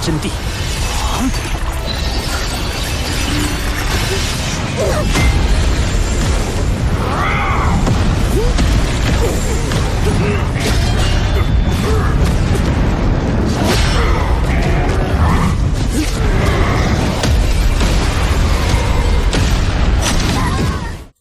真谛。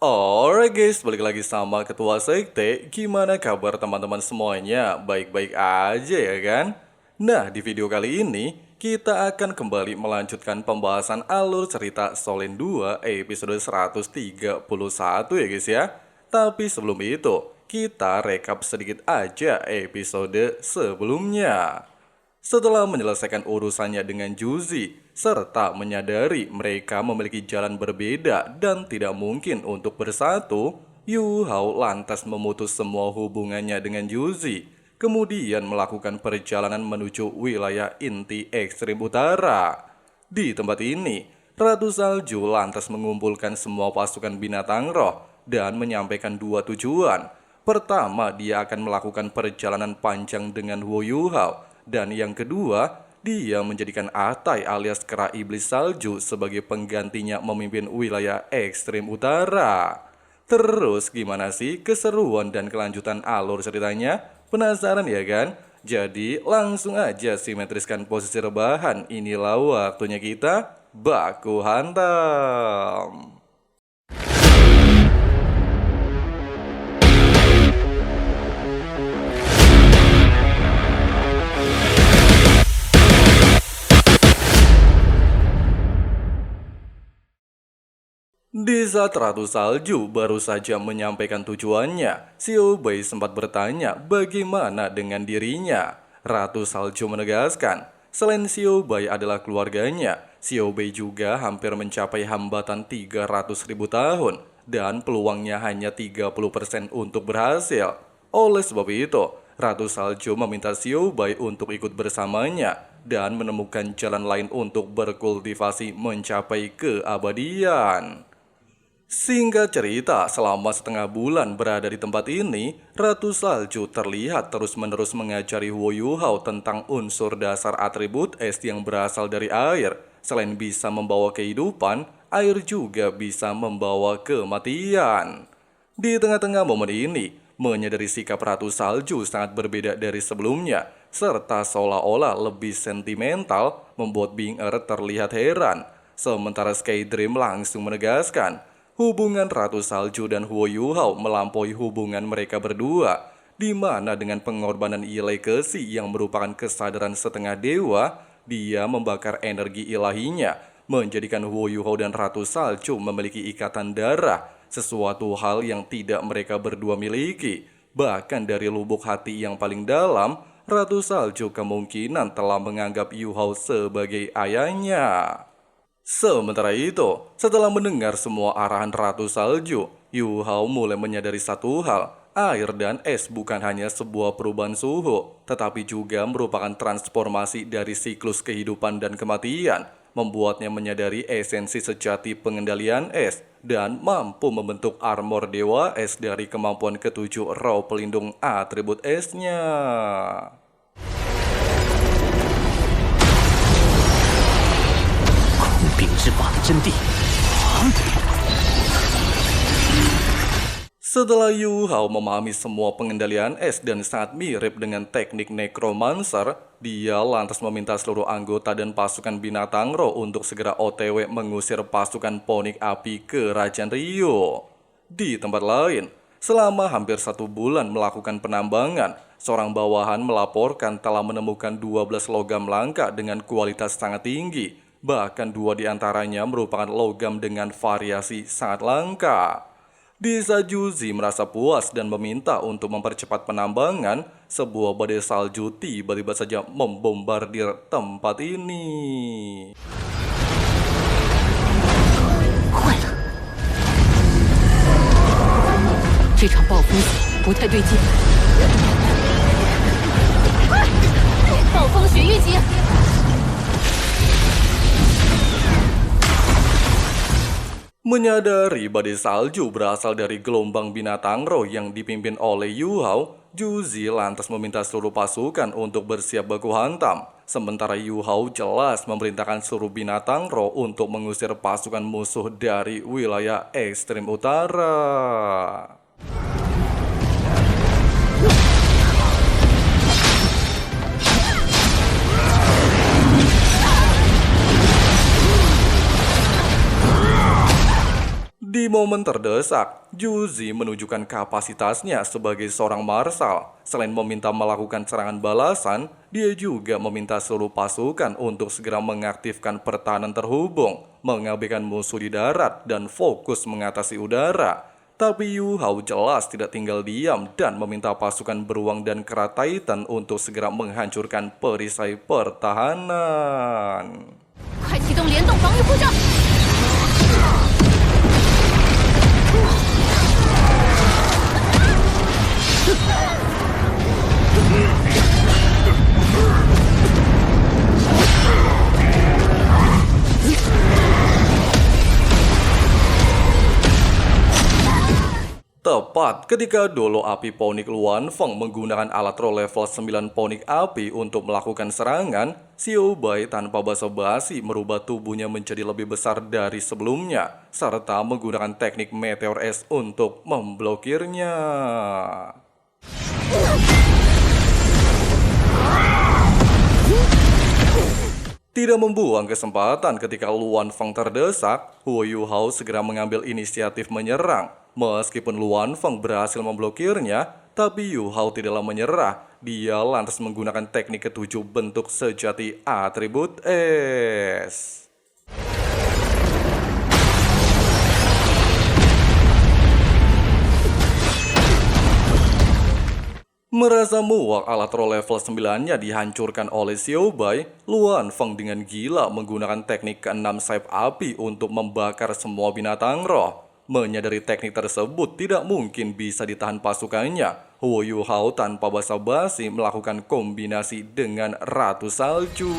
Alright guys, balik lagi sama Ketua Sekte. Gimana kabar teman-teman semuanya? Baik-baik aja ya kan? Nah, di video kali ini kita akan kembali melanjutkan pembahasan alur cerita Solen 2 episode 131 ya guys ya. Tapi sebelum itu, kita rekap sedikit aja episode sebelumnya. Setelah menyelesaikan urusannya dengan Juzi, serta menyadari mereka memiliki jalan berbeda dan tidak mungkin untuk bersatu, Yu Hao lantas memutus semua hubungannya dengan Juzi, kemudian melakukan perjalanan menuju wilayah inti ekstrim utara. Di tempat ini, Ratu Salju lantas mengumpulkan semua pasukan binatang roh dan menyampaikan dua tujuan. Pertama, dia akan melakukan perjalanan panjang dengan Huo Yu Hao. Dan yang kedua, dia menjadikan Atai alias Kera Iblis Salju sebagai penggantinya memimpin wilayah ekstrim utara. Terus gimana sih keseruan dan kelanjutan alur ceritanya? Penasaran ya kan? Jadi langsung aja simetriskan posisi rebahan. Inilah waktunya kita baku hantam. Di saat Ratu Salju baru saja menyampaikan tujuannya, Xiao Bei sempat bertanya bagaimana dengan dirinya. Ratu Salju menegaskan, selain Xiao Bei adalah keluarganya, Xiao Bei juga hampir mencapai hambatan 300.000 tahun dan peluangnya hanya 30% untuk berhasil. Oleh sebab itu, Ratu Salju meminta Xiao Bei untuk ikut bersamanya dan menemukan jalan lain untuk berkultivasi mencapai keabadian. Singkat cerita, selama setengah bulan berada di tempat ini, Ratu Salju terlihat terus-menerus mengajari Huo Yu Hao tentang unsur dasar atribut es yang berasal dari air. Selain bisa membawa kehidupan, air juga bisa membawa kematian. Di tengah-tengah momen ini, menyadari sikap Ratu Salju sangat berbeda dari sebelumnya, serta seolah-olah lebih sentimental, membuat Bing terlihat heran. Sementara Sky Dream langsung menegaskan, hubungan Ratu Salju dan Huo Yu Hao melampaui hubungan mereka berdua, di mana dengan pengorbanan Legacy yang merupakan kesadaran setengah dewa, dia membakar energi ilahinya, menjadikan Huo Yu Hao dan Ratu Salju memiliki ikatan darah, sesuatu hal yang tidak mereka berdua miliki. Bahkan dari lubuk hati yang paling dalam, Ratu Salju kemungkinan telah menganggap Yu Hao sebagai ayahnya. Sementara itu, setelah mendengar semua arahan Ratu Salju, Yu Hao mulai menyadari satu hal. Air dan es bukan hanya sebuah perubahan suhu, tetapi juga merupakan transformasi dari siklus kehidupan dan kematian, membuatnya menyadari esensi sejati pengendalian es dan mampu membentuk armor dewa es dari kemampuan ketujuh roh pelindung atribut esnya. Setelah Yu Hao memahami semua pengendalian es dan sangat mirip dengan teknik Necromancer, dia lantas meminta seluruh anggota dan pasukan binatang roh untuk segera OTW mengusir pasukan Ponik Api ke Kerajaan Rio. Di tempat lain, selama hampir 1 bulan melakukan penambangan, seorang bawahan melaporkan telah menemukan 12 logam langka dengan kualitas sangat tinggi. Bahkan 2 diantaranya merupakan logam dengan variasi sangat langka. Di saat Juzi merasa puas dan meminta untuk mempercepat penambangan, sebuah badai salju tiba-tiba saja membombardir tempat ini. 坏了，这场暴风雪不太对劲。暴风雪预警！ Menyadari badai salju berasal dari gelombang binatang roh yang dipimpin oleh Yu Hao, Juzi lantas meminta seluruh pasukan untuk bersiap baku hantam. Sementara Yu Hao jelas memerintahkan seluruh binatang roh untuk mengusir pasukan musuh dari wilayah ekstrem utara. Di momen terdesak, Juzi menunjukkan kapasitasnya sebagai seorang marsal. Selain meminta melakukan serangan balasan, dia juga meminta seluruh pasukan untuk segera mengaktifkan pertahanan terhubung, mengabaikan musuh di darat, dan fokus mengatasi udara. Tapi Yu Hao jelas tidak tinggal diam dan meminta pasukan beruang dan kera Titan untuk segera menghancurkan perisai pertahanan. 快启动联动防御护罩！ Tepat ketika Dolo Api Ponik Luan Feng menggunakan alat roh level 9 Ponik Api untuk melakukan serangan, Xiao Bai tanpa basa-basi merubah tubuhnya menjadi lebih besar dari sebelumnya, serta menggunakan teknik Meteor Es untuk memblokirnya. Tidak membuang kesempatan ketika Luan Feng terdesak, Huo Yu Hao segera mengambil inisiatif menyerang. Meskipun Luan Feng berhasil memblokirnya, tapi Yu Hao tidaklah menyerah. Dia lantas menggunakan teknik ketujuh bentuk sejati atribut es. Merasa muak alat roh level 9-nya dihancurkan oleh Xiao Bai, Luan Feng dengan gila menggunakan teknik ke-6 sayap api untuk membakar semua binatang roh. Menyadari teknik tersebut tidak mungkin bisa ditahan pasukannya, Huo Yu Hao tanpa basa-basi melakukan kombinasi dengan Ratu Salju.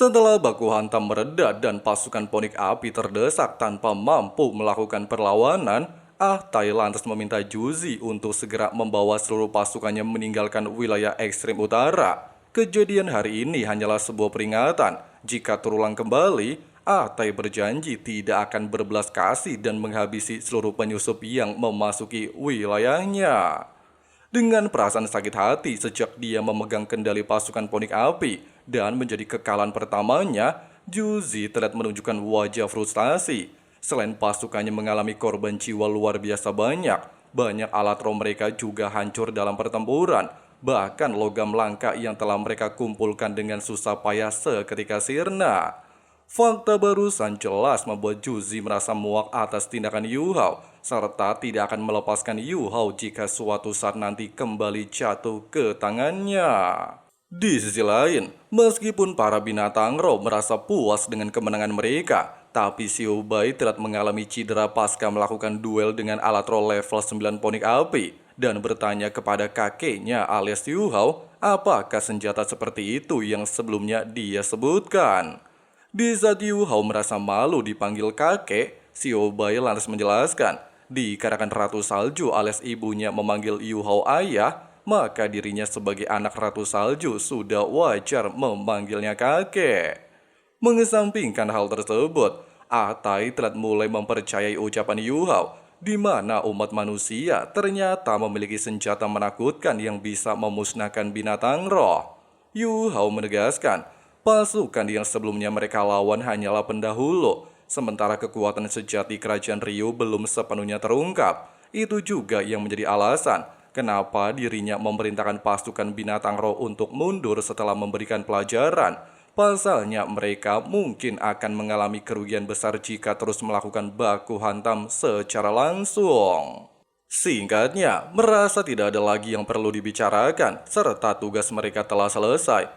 Setelah baku hantam mereda dan pasukan Ponik Api terdesak tanpa mampu melakukan perlawanan, Tai lantas meminta Juzi untuk segera membawa seluruh pasukannya meninggalkan wilayah ekstrem utara. Kejadian hari ini hanyalah sebuah peringatan. Jika terulang kembali, Tai berjanji tidak akan berbelas kasih dan menghabisi seluruh penyusup yang memasuki wilayahnya. Dengan perasaan sakit hati sejak dia memegang kendali pasukan Ponik Api dan menjadi kekalahan pertamanya, Juzi terlihat menunjukkan wajah frustasi. Selain pasukannya mengalami korban jiwa luar biasa banyak alat roh mereka juga hancur dalam pertempuran. Bahkan logam langka yang telah mereka kumpulkan dengan susah payah seketika sirna. Fakta barusan jelas membuat Juzi merasa muak atas tindakan Yu Hao, serta tidak akan melepaskan Yu Hao jika suatu saat nanti kembali jatuh ke tangannya. Di sisi lain, meskipun para binatang roh merasa puas dengan kemenangan mereka, tapi Xiao Bai telah mengalami cedera pasca melakukan duel dengan alat roh level 9 Ponik Api dan bertanya kepada kakeknya alias Yu Hao, apakah senjata seperti itu yang sebelumnya dia sebutkan. Di saat Yu Hao merasa malu dipanggil kakek, Xiao Bai lantas menjelaskan, dikarenakan Ratu Salju alias ibunya memanggil Yu Hao ayah, maka dirinya sebagai anak Ratu Salju sudah wajar memanggilnya kakek. Mengesampingkan hal tersebut, Tai telah mulai mempercayai ucapan Yu Hao, di mana umat manusia ternyata memiliki senjata menakutkan yang bisa memusnahkan binatang roh. Yu Hao menegaskan, pasukan yang sebelumnya mereka lawan hanyalah pendahulu, sementara kekuatan sejati kerajaan Ryu belum sepenuhnya terungkap. Itu juga yang menjadi alasan kenapa dirinya memerintahkan pasukan binatang roh untuk mundur setelah memberikan pelajaran. Pasalnya mereka mungkin akan mengalami kerugian besar jika terus melakukan baku hantam secara langsung. Singkatnya, merasa tidak ada lagi yang perlu dibicarakan, serta tugas mereka telah selesai.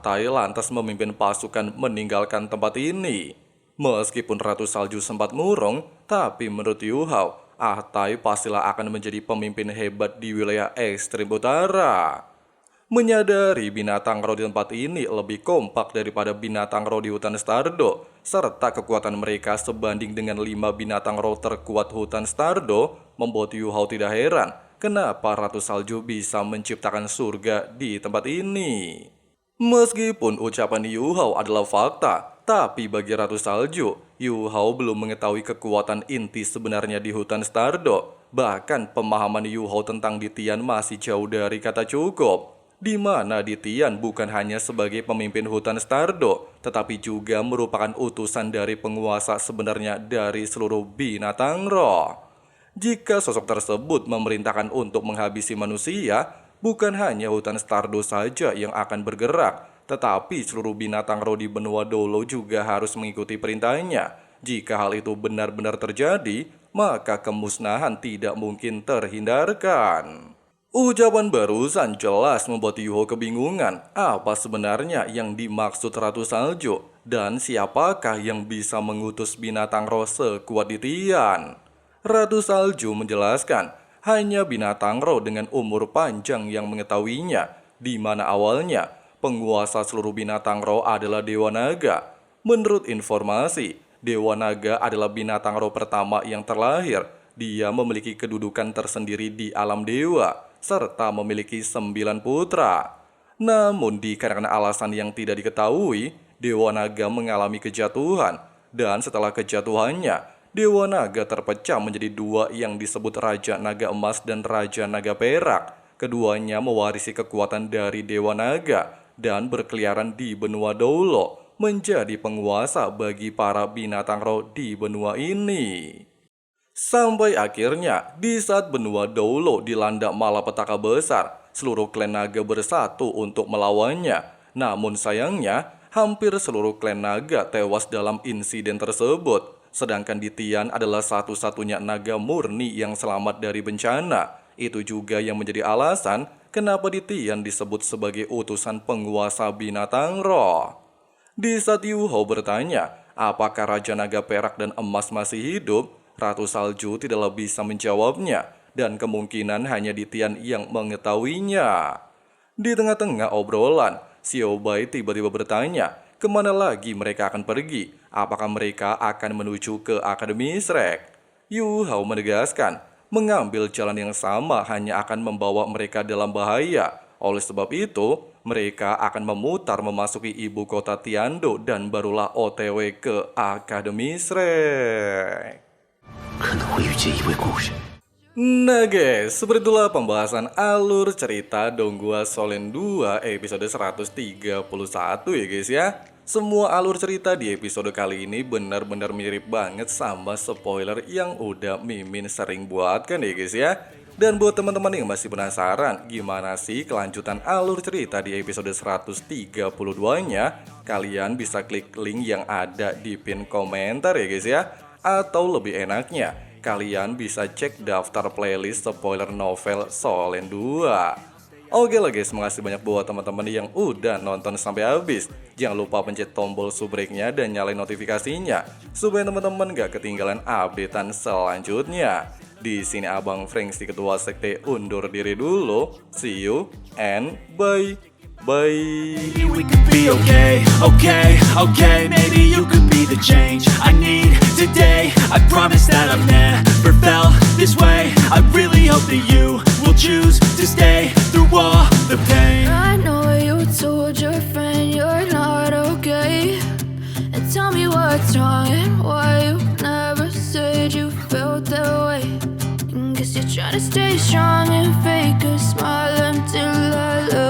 Tai lantas memimpin pasukan meninggalkan tempat ini. Meskipun Ratu Salju sempat murung, tapi menurut Yu Hao, Ahtai pastilah akan menjadi pemimpin hebat di wilayah ekstrem utara. Menyadari binatang roh di tempat ini lebih kompak daripada binatang roh di hutan Stardo, serta kekuatan mereka sebanding dengan 5 binatang roh terkuat hutan Stardo, membuat Yu Hao tidak heran kenapa Ratu Salju bisa menciptakan surga di tempat ini. Meskipun ucapan Yu Hao adalah fakta, tapi bagi Ratu Salju, Yu Hao belum mengetahui kekuatan inti sebenarnya di hutan Stardo. Bahkan pemahaman Yu Hao tentang Ditian masih jauh dari kata cukup. Di mana Ditian bukan hanya sebagai pemimpin hutan Stardo, tetapi juga merupakan utusan dari penguasa sebenarnya dari seluruh binatang roh. Jika sosok tersebut memerintahkan untuk menghabisi manusia, bukan hanya hutan Stardo saja yang akan bergerak, tetapi seluruh binatang roh di benua Dolo juga harus mengikuti perintahnya. Jika hal itu benar-benar terjadi, maka kemusnahan tidak mungkin terhindarkan. Ucapan barusan jelas membuat Yu Hao kebingungan apa sebenarnya yang dimaksud Ratu Salju dan siapakah yang bisa mengutus binatang roh sekuat Ditian. Ratu Salju menjelaskan hanya binatang roh dengan umur panjang yang mengetahuinya, di mana awalnya penguasa seluruh binatang roh adalah Dewa Naga. Menurut informasi, Dewa Naga adalah binatang roh pertama yang terlahir. Dia memiliki kedudukan tersendiri di alam dewa, serta memiliki 9 putra. Namun dikarenakan alasan yang tidak diketahui, Dewa Naga mengalami kejatuhan. Dan setelah kejatuhannya, Dewa Naga terpecah menjadi 2 yang disebut Raja Naga Emas dan Raja Naga Perak. Keduanya mewarisi kekuatan dari Dewa Naga dan berkeliaran di benua Dolo, menjadi penguasa bagi para binatang roh di benua ini. Sampai akhirnya, di saat benua Dolo dilanda malapetaka besar, seluruh klan naga bersatu untuk melawannya. Namun sayangnya, hampir seluruh klan naga tewas dalam insiden tersebut. Sedangkan Ditian adalah satu-satunya naga murni yang selamat dari bencana. Itu juga yang menjadi alasan kenapa Ditian disebut sebagai utusan penguasa binatang roh. Di saat Yu Hao bertanya, apakah Raja Naga Perak dan Emas masih hidup, Ratu Salju tidaklah bisa menjawabnya, dan kemungkinan hanya Ditian yang mengetahuinya. Di tengah-tengah obrolan, Xiao Bai tiba-tiba bertanya, kemana lagi mereka akan pergi? Apakah mereka akan menuju ke Akademi Shrek? Yu Hao menegaskan, mengambil jalan yang sama hanya akan membawa mereka dalam bahaya. Oleh sebab itu, mereka akan memutar memasuki ibu kota Tiando dan barulah OTW ke Akademi Shrek. Nah guys, seperti itulah pembahasan alur cerita Donghua Shonen 2 episode 131 ya guys ya. Semua alur cerita di episode kali ini benar-benar mirip banget sama spoiler yang udah Mimin sering buatkan ya guys ya. Dan buat teman-teman yang masih penasaran gimana sih kelanjutan alur cerita di episode 132-nya, kalian bisa klik link yang ada di pin komentar ya guys ya. Atau lebih enaknya, kalian bisa cek daftar playlist spoiler novel Shonen 2. Oke lah guys, makasih banyak buat teman-teman yang udah nonton sampai habis. Jangan lupa pencet tombol subscribe-nya dan nyalain notifikasinya supaya teman-teman gak ketinggalan updatean selanjutnya. Di sini Abang Frank si Ketua Sekte undur diri dulu. See you and bye. Maybe we could be okay, maybe you could be the change I need today. I promise that I've never felt this way. I really hope that you will choose to stay through all the pain. I know you told your friend you're not okay, and tell me what's wrong and why you never said you felt that way. Guess you're trying to stay strong and fake a smile until I love